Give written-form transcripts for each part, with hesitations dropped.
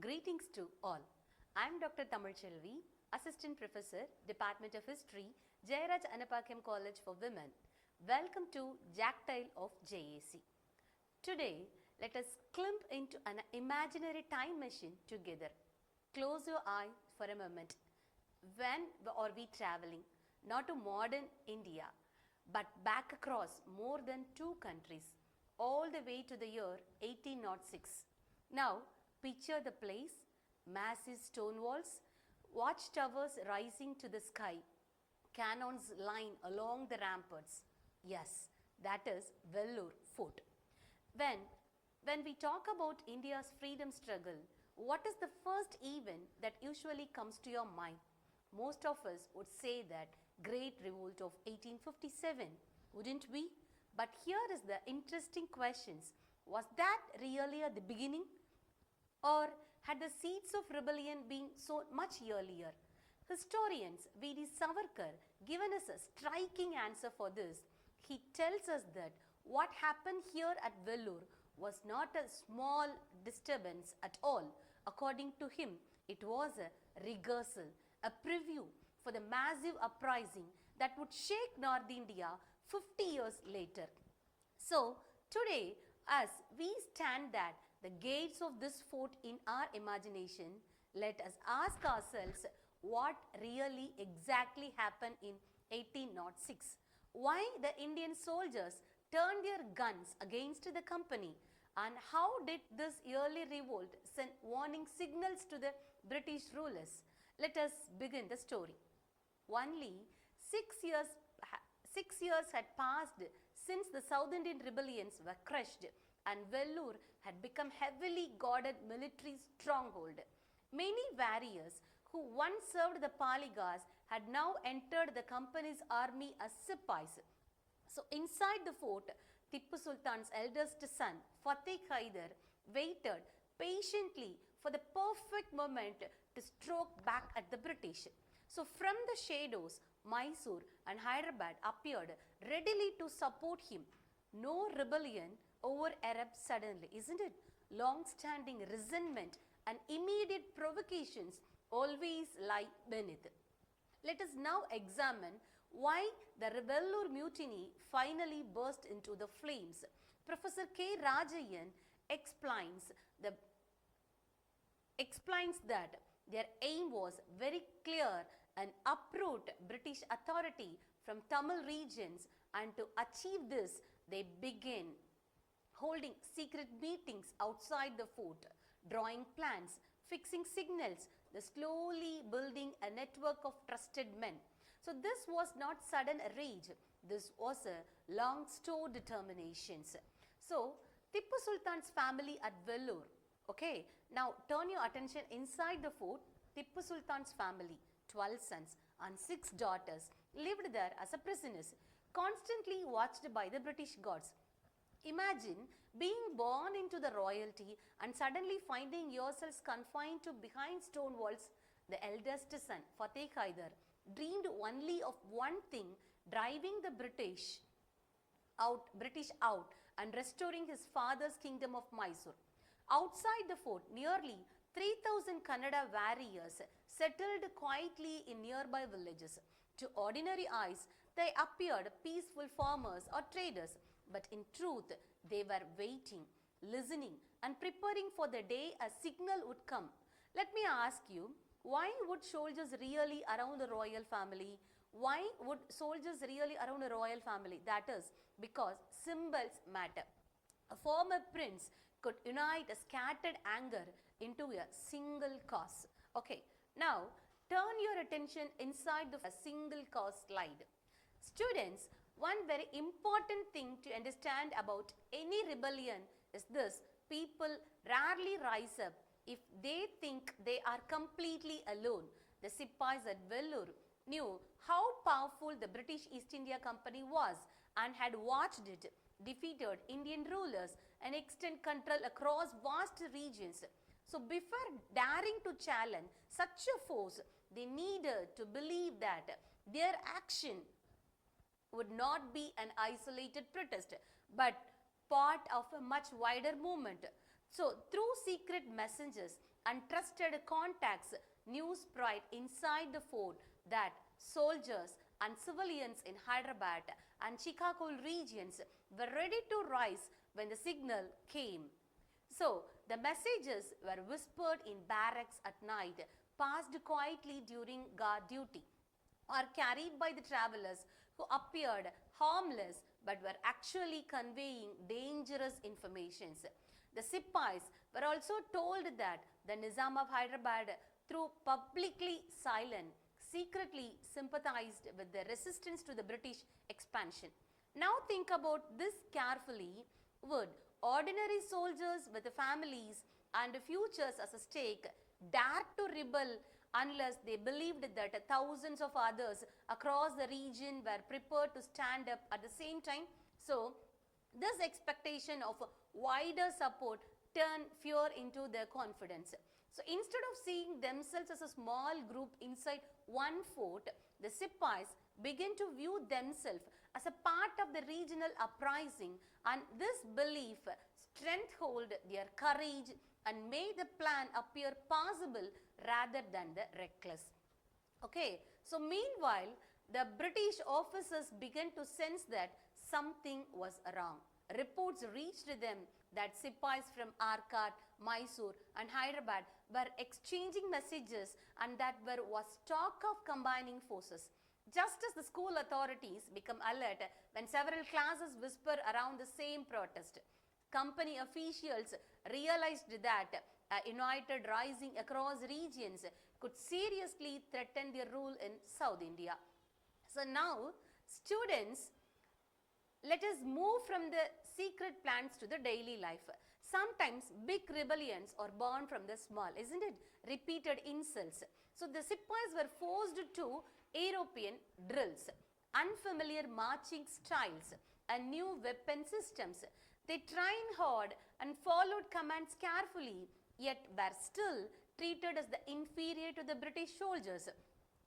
Greetings to all. I am Dr. Tamil Chelvi, Assistant Professor, Department of History, Jayaraj Anapakyam College for Women. Welcome to Jactile of JAC. Today, let us climb into an imaginary time machine together. Close your eye for a moment. When are we traveling? Not to modern India, but back across more than two countries, all the way to the year 1806. Now, picture the place, massive stone walls, watchtowers rising to the sky, cannons line along the ramparts. Yes, that is Vellore Fort. When we talk about India's freedom struggle, what is the first event that usually comes to your mind? Most of us would say that Great Revolt of 1857, wouldn't we? But here is the interesting questions. Was that really at the beginning? Or had the seeds of rebellion been so much earlier? Historians V.D. Savarkar given us a striking answer for this. He tells us that what happened here at Vellore was not a small disturbance at all. According to him, it was a rehearsal, a preview for the massive uprising that would shake North India 50 years later. So, today, as we stand at the gates of this fort in our imagination, let us ask ourselves what really exactly happened in 1806. Why the Indian soldiers turned their guns against the company, and how did this early revolt send warning signals to the British rulers? Let us begin the story. Only 6 years had passed since the South Indian rebellions were crushed and Vellore had become heavily guarded military stronghold. Many warriors who once served the Paligas had now entered the company's army as Sipais. So inside the fort, Tippu Sultan's eldest son, Fateh Haidar, waited patiently for the perfect moment to stroke back at the British. So from the shadows, Mysore and Hyderabad appeared readily to support him. No rebellion over Arabs suddenly, isn't it? Long-standing resentment and immediate provocations always lie beneath. Let us now examine why the Vellore mutiny finally burst into the flames. Professor K. Rajayan explains that their aim was very clear and uproot British authority from Tamil regions, and to achieve this, they began holding secret meetings outside the fort, drawing plans, fixing signals, slowly building a network of trusted men. So this was not sudden rage, this was a long-stored determinations. So Tippu Sultan's family at Vellore. Okay, now turn your attention inside the fort. Tippu Sultan's family, 12 sons and 6 daughters, lived there as a prisoners, constantly watched by the British guards. Imagine being born into the royalty and suddenly finding yourselves confined to behind stone walls. The eldest son, Fateh Haidar, dreamed only of one thing: driving the British out and restoring his father's kingdom of Mysore. Outside the fort, nearly 3,000 Kannada warriors settled quietly in nearby villages. To ordinary eyes, they appeared peaceful farmers or traders, but in truth, they were waiting, listening, and preparing for the day a signal would come. Let me ask you, why would soldiers really around the royal family? Why would soldiers really around a royal family? That is because symbols matter. A former prince could unite a scattered anger into a single cause. Okay, now turn your attention inside the single cause slide. Students, one very important thing to understand about any rebellion is this: people rarely rise up if they think they are completely alone. The Sipais at Vellore knew how powerful the British East India Company was and had watched it defeated Indian rulers and extend control across vast regions. So before daring to challenge such a force, they needed to believe that their action would not be an isolated protest, but part of a much wider movement. So through secret messengers and trusted contacts, news spread inside the fort that soldiers and civilians in Hyderabad and Chicago regions were ready to rise when the signal came. So the messages were whispered in barracks at night, passed quietly during guard duty, or carried by the travelers who appeared harmless but were actually conveying dangerous informations. The Sipais were also told that the Nizam of Hyderabad, through publicly silent, secretly sympathized with the resistance to the British expansion. Now think about this carefully. Would ordinary soldiers with families and futures as a stake dare to rebel unless they believed that thousands of others across the region were prepared to stand up at the same time? So, this expectation of wider support turned fear into their confidence. So, instead of seeing themselves as a small group inside one fort, the Sipais began to view themselves as a part of the regional uprising, and this belief strengthened their courage and made the plan appear possible rather than the reckless. Okay, so meanwhile, the British officers began to sense that something was wrong. Reports reached them that Sipais from Arcot, Mysore and Hyderabad were exchanging messages and that there was talk of combining forces. Just as the school authorities become alert when several classes whisper around the same protest, company officials realized that a united rising across regions could seriously threaten their rule in South India. So now, students, let us move from the secret plans to the daily life. Sometimes big rebellions are born from the small, isn't it? Repeated insults. So the Sipais were forced to European drills, unfamiliar marching styles and new weapon systems. They trained hard and followed commands carefully, yet were still treated as the inferior to the British soldiers.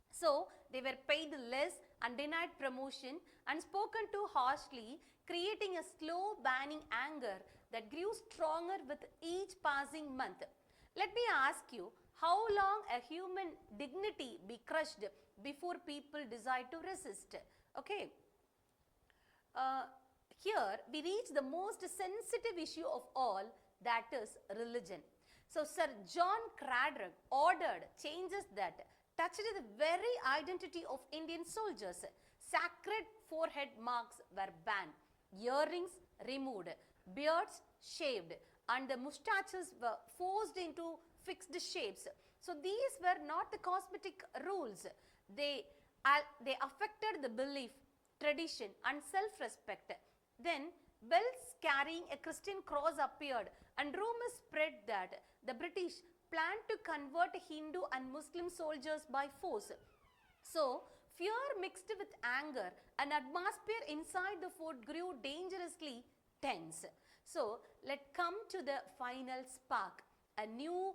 So they were paid less and denied promotion and spoken to harshly, creating a slow banning anger that grew stronger with each passing month. Let me ask you, how long a human dignity be crushed before people decide to resist? Okay. Here we reach the most sensitive issue of all, that is religion. So Sir John Cradock ordered changes that touched the very identity of Indian soldiers. Sacred forehead marks were banned, earrings removed, beards shaved, and the moustaches were forced into fixed shapes. So these were not the cosmetic rules. They affected the belief, tradition and self-respect. Then bells carrying a Christian cross appeared and rumors spread that the British planned to convert Hindu and Muslim soldiers by force. So fear mixed with anger, an atmosphere inside the fort grew dangerously tense. So let's come to the final spark. A new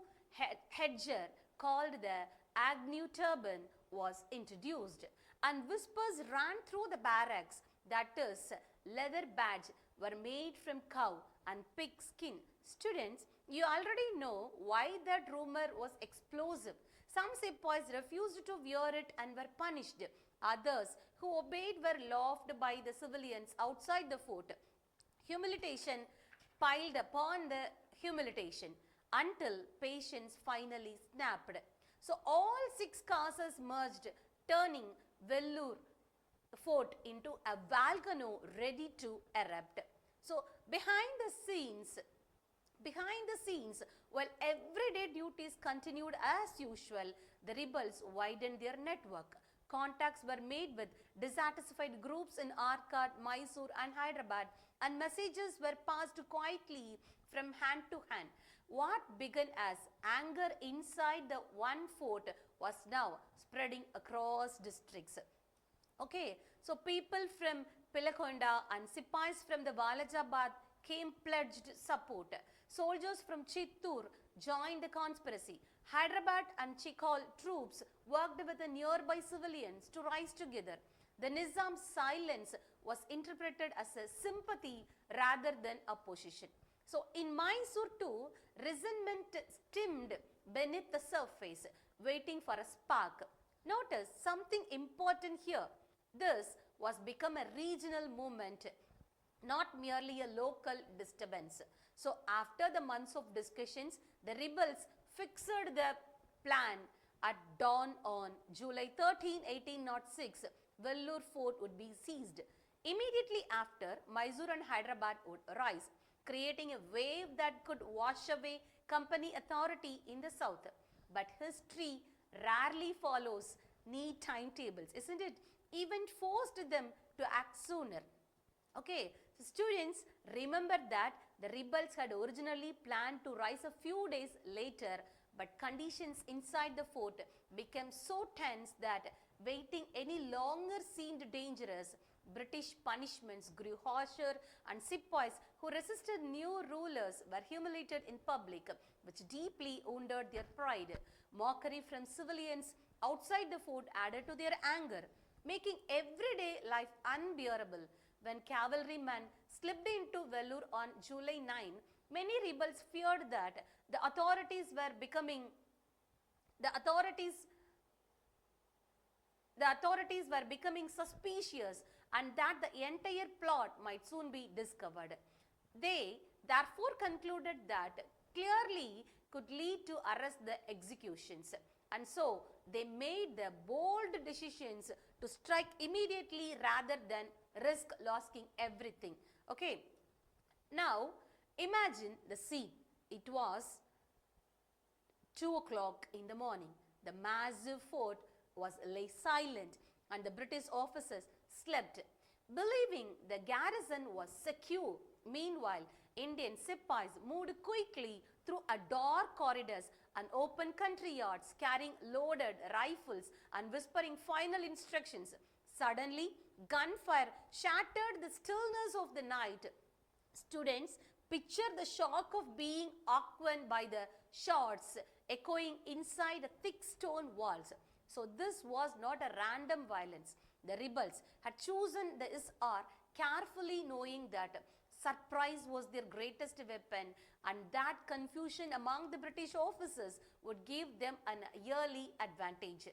headgear called the Agnew turban was introduced, and whispers ran through the barracks that is, leather badges were made from cow and pig skin. Students, you already know why that rumor was explosive. Some Sipais refused to wear it and were punished. Others who obeyed were laughed by the civilians outside the fort. Humiliation piled upon the humiliation until patience finally snapped. So all 6 castles merged, turning Vellore fort into a volcano ready to erupt. So behind the scenes, while everyday duties continued as usual, the rebels widened their network. Contacts were made with dissatisfied groups in Arcot, Mysore and Hyderabad, and messages were passed quietly from hand to hand. What began as anger inside the one fort was now spreading across districts. Okay, so people from Pilakonda and Sipais from the Walajabad came pledged support. Soldiers from Chittoor joined the conspiracy. Hyderabad and Chikhal troops worked with the nearby civilians to rise together. The Nizam's silence was interpreted as a sympathy rather than opposition. So in Mysore too, resentment steamed beneath the surface, waiting for a spark. Notice something important here. This was become a regional movement, not merely a local disturbance. So after the months of discussions, the rebels fixed the plan at dawn on July 13, 1806. Vellore fort would be seized. Immediately after, Mysore and Hyderabad would rise, creating a wave that could wash away company authority in the south. But history rarely follows neat timetables, isn't it? Event forced them to act sooner. Okay, so students, remember that the rebels had originally planned to rise a few days later, but conditions inside the fort became so tense that waiting any longer seemed dangerous. British punishments grew harsher, and sepoys who resisted new rulers were humiliated in public, which deeply wounded their pride. Mockery from civilians outside the fort added to their anger, making everyday life unbearable. When cavalrymen slipped into Vellore on July 9, many rebels feared that the authorities were becoming suspicious and that the entire plot might soon be discovered. They therefore concluded that clearly could lead to arrest the executions, and so they made the bold decisions to strike immediately rather than risk losing everything. Okay, now imagine the scene. It was 2 o'clock in the morning. The massive fort lay silent and the British officers slept, believing the garrison was secure. Meanwhile, Indian sepoys moved quickly through a dark corridors and open country yards, carrying loaded rifles and whispering final instructions. Suddenly, gunfire shattered the stillness of the night. Students, picture the shock of being awakened by the shots echoing inside the thick stone walls. So this was not a random violence. The rebels had chosen this hour carefully, knowing that surprise was their greatest weapon and that confusion among the British officers would give them an early advantage.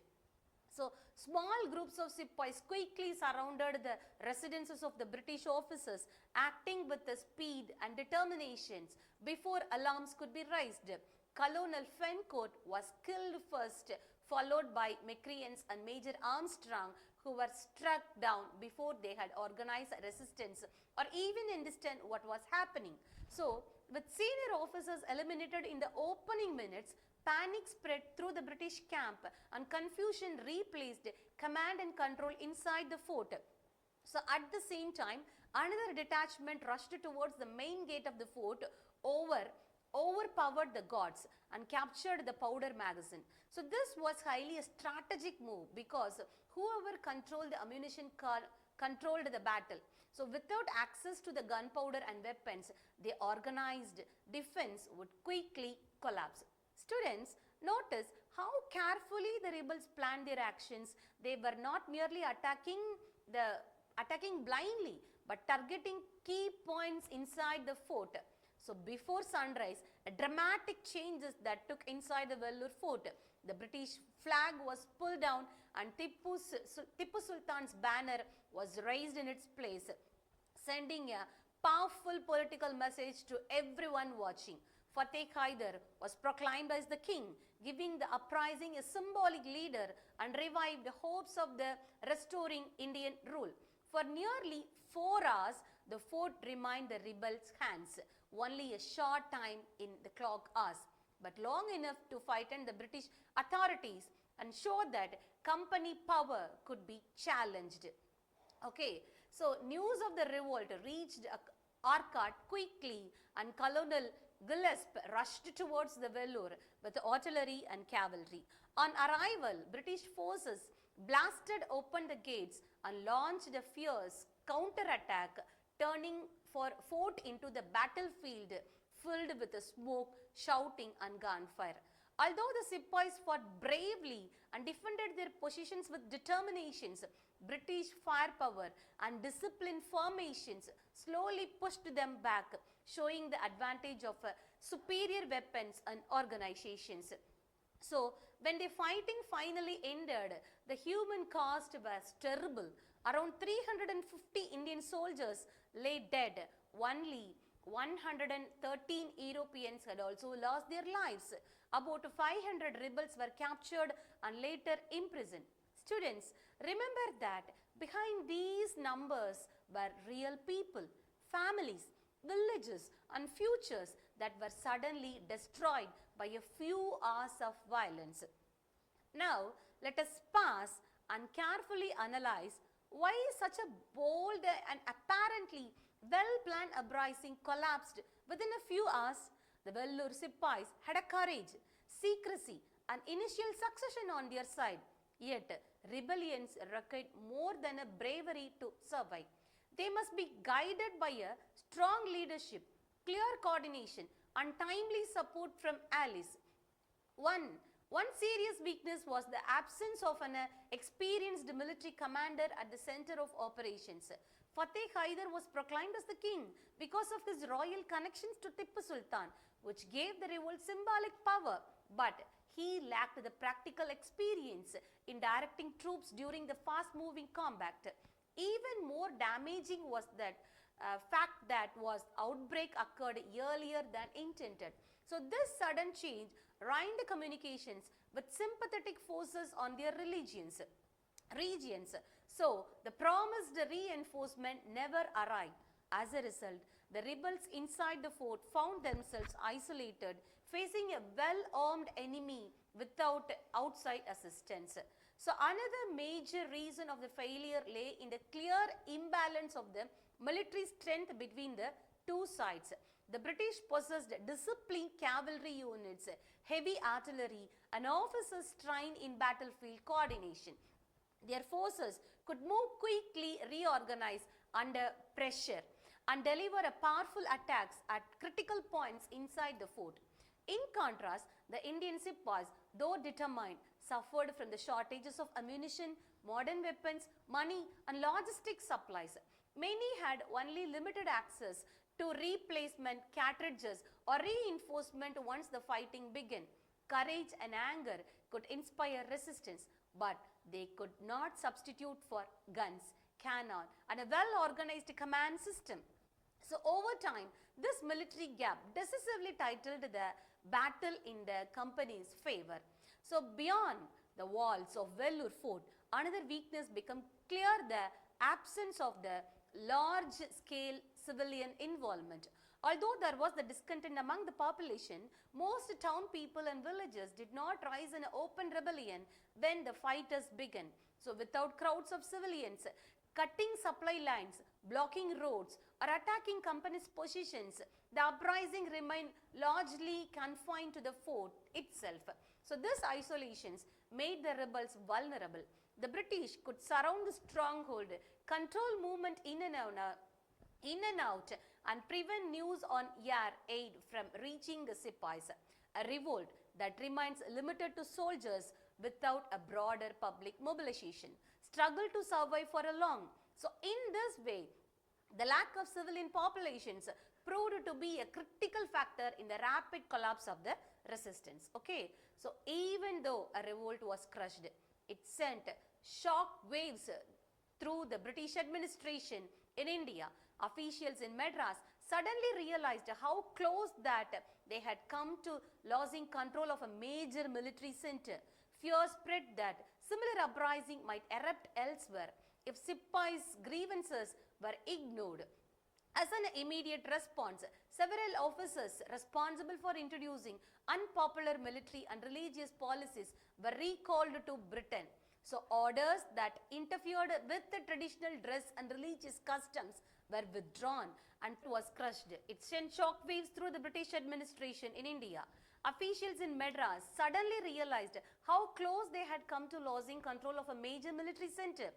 So small groups of sepoys quickly surrounded the residences of the British officers, acting with the speed and determinations before alarms could be raised. Colonel Fencourt was killed first, followed by Macreans and Major Armstrong, who were struck down before they had organized resistance or even understand what was happening. So, with senior officers eliminated in the opening minutes, panic spread through the British camp and confusion replaced command and control inside the fort. So, at the same time, another detachment rushed towards the main gate of the fort, overpowered the guards and captured the powder magazine. So this was highly a strategic move because whoever controlled the ammunition controlled the battle. So without access to the gunpowder and weapons, the organized defense would quickly collapse. Students, notice how carefully the rebels planned their actions. They were not merely attacking blindly, but targeting key points inside the fort. So before sunrise, dramatic changes that took inside the Vellore fort. The British flag was pulled down and Tippu Sultan's banner was raised in its place, sending a powerful political message to everyone watching. Fateh Haider was proclaimed as the king, giving the uprising a symbolic leader and revived the hopes of the restoring Indian rule. For nearly 4 hours, the fort remained the rebels' hands, only a short time in the clock hours, but long enough to frighten the British authorities and show that company power could be challenged. Okay, so news of the revolt reached Arcot quickly and Colonel Gillespie rushed towards the Vellore with artillery and cavalry. On arrival, British forces blasted open the gates and launched a fierce counterattack, turning fort into the battlefield filled with smoke, shouting and gunfire. Although the sepoys fought bravely and defended their positions with determinations, British firepower and disciplined formations slowly pushed them back, showing the advantage of a superior weapons and organizations. So, when the fighting finally ended, the human cost was terrible. Around 350 Indian soldiers lay dead. Only 113 Europeans had also lost their lives. About 500 rebels were captured and later imprisoned. Students, remember that behind these numbers were real people, families, villages and futures that were suddenly destroyed by a few hours of violence. Now, let us pause and carefully analyze why such a bold and apparently well-planned uprising collapsed within a few hours. The Vellore Sipais had a courage, secrecy and initial succession on their side. Yet, rebellions required more than a bravery to survive. They must be guided by a strong leadership, clear coordination and timely support from allies. One serious weakness was the absence of an experienced military commander at the center of operations. Fateh Haidar was proclaimed as the king because of his royal connections to Tipu Sultan, which gave the revolt symbolic power, but he lacked the practical experience in directing troops during the fast-moving combat. Even more damaging was that fact that outbreak occurred earlier than intended. So this sudden change ruined communications with sympathetic forces on their regions. So the promised reinforcement never arrived. As a result, the rebels inside the fort found themselves isolated, facing a well-armed enemy without outside assistance. So another major reason of the failure lay in the clear imbalance of the military strength between the two sides. The British possessed disciplined cavalry units, heavy artillery and officers trained in battlefield coordination. Their forces could move quickly, reorganize under pressure and deliver powerful attacks at critical points inside the fort. In contrast, the Indian Sipais, though determined, suffered from the shortages of ammunition, modern weapons, money and logistic supplies. Many had only limited access to replacement cartridges or reinforcement once the fighting began. Courage and anger could inspire resistance, but they could not substitute for guns, cannon and a well-organized command system. So over time, this military gap decisively titled the battle in the company's favor. So beyond the walls of Vellore Fort, another weakness became clear: the absence of the large-scale civilian involvement. Although there was the discontent among the population, most town people and villagers did not rise in an open rebellion when the fighters began. So without crowds of civilians cutting supply lines, blocking roads or attacking companies' positions, the uprising remained largely confined to the fort itself. So these isolations made the rebels vulnerable. The British could surround the stronghold, control movement in and out and prevent news on air aid from reaching the Sipais. A revolt that remains limited to soldiers without a broader public mobilization struggled to survive for a long. So in this way, the lack of civilian populations proved to be a critical factor in the rapid collapse of the resistance. Okay, so even though a revolt was crushed, it sent shock waves through the British administration in India. Officials in Madras suddenly realized how close that they had come to losing control of a major military center. Fear spread that similar uprising might erupt elsewhere if Sipais' grievances were ignored. As an immediate response, several officers responsible for introducing unpopular military and religious policies were recalled to Britain. So orders that interfered with the traditional dress and religious customs were withdrawn and was crushed. It sent shock waves through the British administration in India. Officials in Madras suddenly realized how close they had come to losing control of a major military center.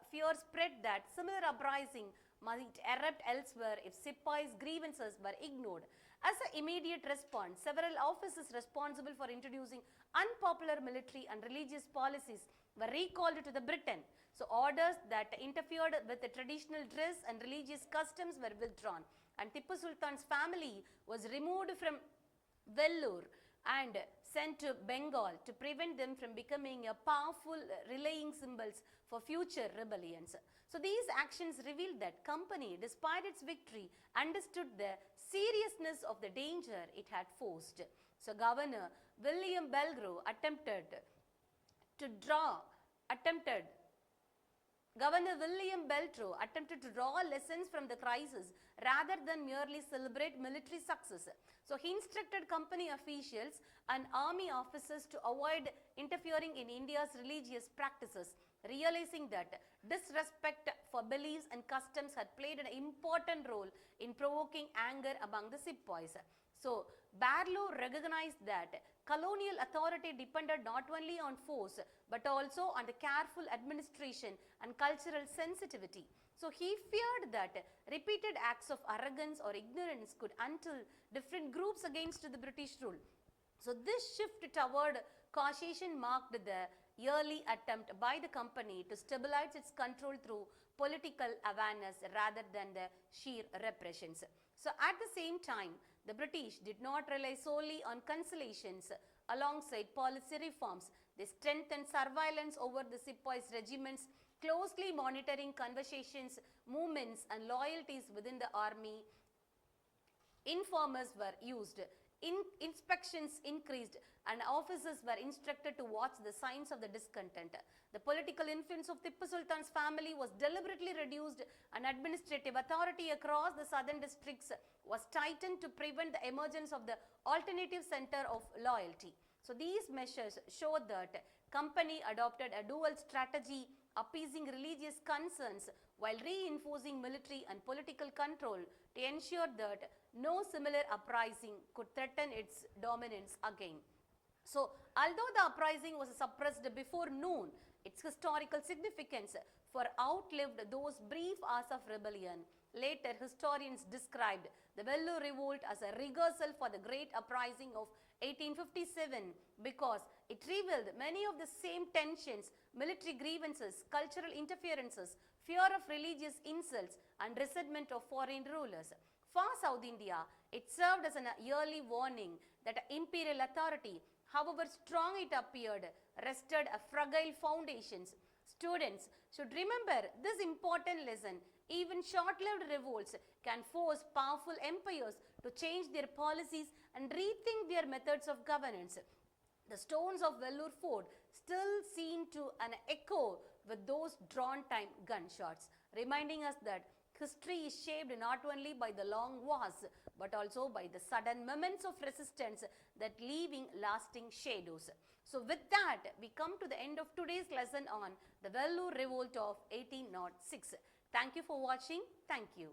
Fear spread that similar uprising might erupt elsewhere if Sipais' grievances were ignored. As an immediate response, several officers responsible for introducing unpopular military and religious policies were recalled to the Britain. So orders that interfered with the traditional dress and religious customs were withdrawn and Tipu Sultan's family was removed from Vellore and sent to Bengal to prevent them from becoming a powerful rallying symbols for future rebellions. So these actions revealed that company, despite its victory, understood the seriousness of the danger it had posed. So Governor William Belgrove Governor William Beltrou attempted to draw lessons from the crisis rather than merely celebrate military success. So he instructed company officials and army officers to avoid interfering in India's religious practices, realizing that disrespect for beliefs and customs had played an important role in provoking anger among the sepoys. So Barlow recognized that colonial authority depended not only on force but also on the careful administration and cultural sensitivity. So he feared that repeated acts of arrogance or ignorance could until different groups against the British rule. So this shift toward caution marked the early attempt by the company to stabilize its control through political awareness rather than the sheer repressions. So at the same time, the British did not rely solely on conciliations. Alongside policy reforms, they strengthened surveillance over the sepoys regiments, closely monitoring conversations, movements and loyalties within the army. Informers were used, inspections increased, and officers were instructed to watch the signs of the discontent. The political influence of Tipu Sultan's family was deliberately reduced, and administrative authority across the southern districts was tightened to prevent the emergence of the alternative center of loyalty. So these measures showed that company adopted a dual strategy, appeasing religious concerns while reinforcing military and political control to ensure that no similar uprising could threaten its dominance again. So, although the uprising was suppressed before noon, its historical significance for outlived those brief hours of rebellion. Later, historians described the Vellore Revolt as a rehearsal for the great uprising of 1857 because it revealed many of the same tensions, military grievances, cultural interferences, fear of religious insults, and resentment of foreign rulers. For South India, it served as an early warning that imperial authority, however strong it appeared, rested on fragile foundations. Students should remember this important lesson. Even short-lived revolts can force powerful empires to change their policies and rethink their methods of governance. The stones of Vellore Fort still seem to an echo with those drawn-time gunshots, reminding us that history is shaped not only by the long wars but also by the sudden moments of resistance that leaving lasting shadows. So with that, we come to the end of today's lesson on the Vellore Revolt of 1806. Thank you for watching. Thank you.